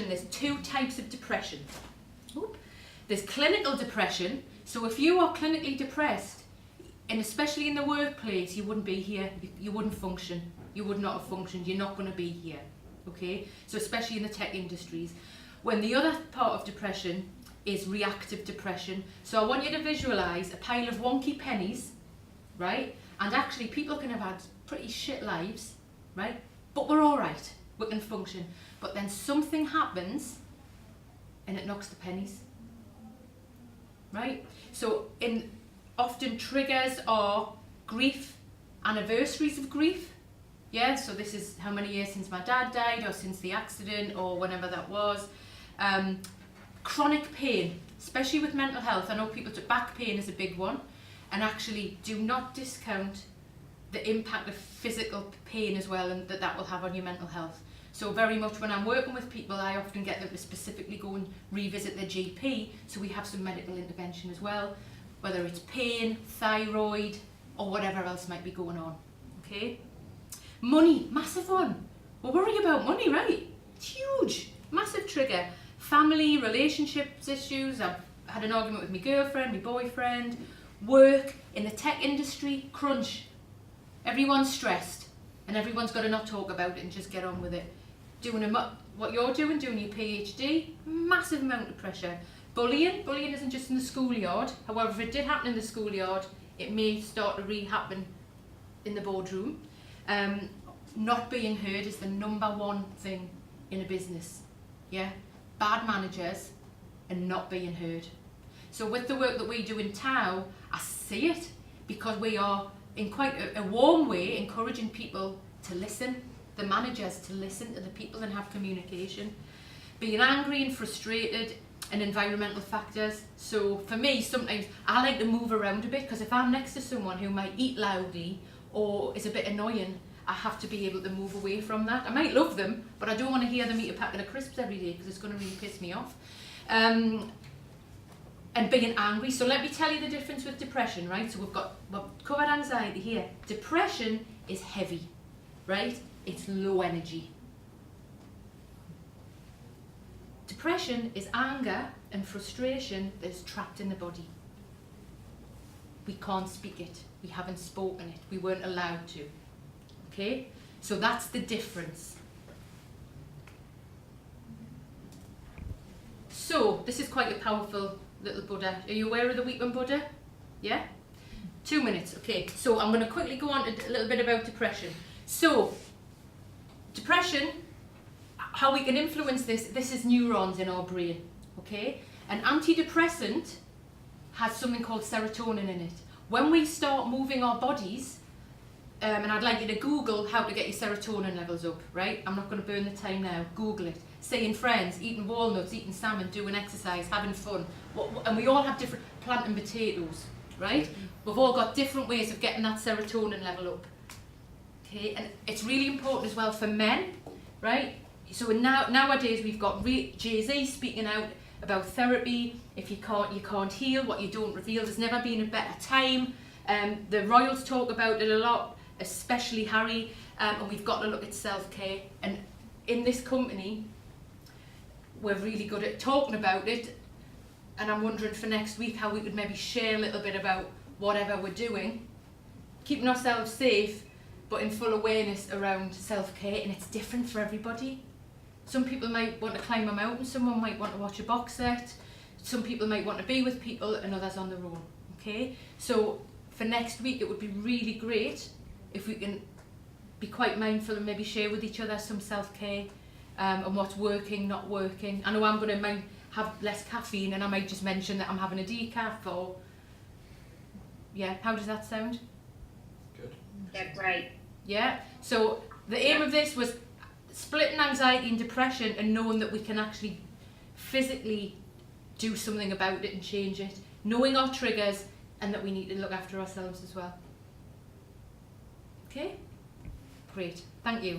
depression, there's two types of depression. There's clinical depression. So if you are clinically depressed, and especially in the workplace, you wouldn't be here, you wouldn't function. You would not have functioned, you're not going to be here. Okay? So especially in the tech industries. When the other part of depression is reactive depression. So I want you to visualise a pile of wonky pennies, right? And actually people can have had pretty shit lives, right? But we're all right, we can function. But then something happens and it knocks the pennies, right? So often triggers are grief, anniversaries of grief. Yeah, so this is how many years since my dad died, or since the accident, or whenever that was. Chronic pain, especially with mental health. I know people took back pain is a big one, and actually do not discount the impact of physical pain as well, and that will have on your mental health. So very much when I'm working with people, I often get them to specifically go and revisit their GP, so we have some medical intervention as well, whether it's pain, thyroid, or whatever else might be going on. Okay? Money, massive one. We're worried about money, right? It's huge, massive trigger. Family, relationships issues. I've had an argument with my girlfriend, my boyfriend. Work, in the tech industry, crunch. Everyone's stressed, and everyone's got to not talk about it and just get on with it. What you're doing your PhD, massive amount of pressure. Bullying isn't just in the schoolyard. However, if it did happen in the schoolyard, it may start to re-happen in the boardroom. Not being heard is the #1 thing in a business. Yeah, bad managers and not being heard. So with the work that we do in Tao, I see it because we are in quite a warm way encouraging people to listen, the managers to listen to the people and have communication. Being angry and frustrated and environmental factors. So for me, sometimes I like to move around a bit, because if I'm next to someone who might eat loudly or is a bit annoying, I have to be able to move away from that. I might love them, but I don't want to hear them eat a packet of crisps every day, because it's going to really piss me off. And being angry. So let me tell you the difference with depression, right? So we've covered anxiety here. Depression is heavy, right? It's low energy. Depression is anger and frustration that is trapped in the body. We can't speak it. We haven't spoken it. We weren't allowed to. Okay? So that's the difference. So this is quite a powerful little Buddha. Are you aware of the Weeping Buddha? Yeah? 2 minutes. Okay. So I'm going to quickly go on to a little bit about depression. So depression, how we can influence this is neurons in our brain. Okay? An antidepressant has something called serotonin in it. When we start moving our bodies, and I'd like you to Google how to get your serotonin levels up, right? I'm not going to burn the time now. Google it. Seeing friends, eating walnuts, eating salmon, doing exercise, having fun. And we all have different, planting potatoes, right? We've all got different ways of getting that serotonin level up. Okay, and it's really important as well for men, right? So nowadays we've got Jay-Z speaking out about therapy. If you can't heal what you don't reveal. There's never been a better time. The royals talk about it a lot, especially Harry, and we've got to look at self-care. And in this company, we're really good at talking about it, and I'm wondering for next week how we could maybe share a little bit about whatever we're doing, keeping ourselves safe, but in full awareness around self-care, and it's different for everybody. Some people might want to climb a mountain, someone might want to watch a box set, some people might want to be with people, and others on their own. Okay, so for next week it would be really great if we can be quite mindful and maybe share with each other some self-care, and what's working, not working. I know I'm going to have less caffeine, and I might just mention that I'm having a decaf, or yeah, how does that sound? Good. Yeah, great. Yeah, so the aim of this was splitting anxiety and depression, and knowing that we can actually physically do something about it and change it, knowing our triggers, and that we need to look after ourselves as well. Okay? Great, thank you.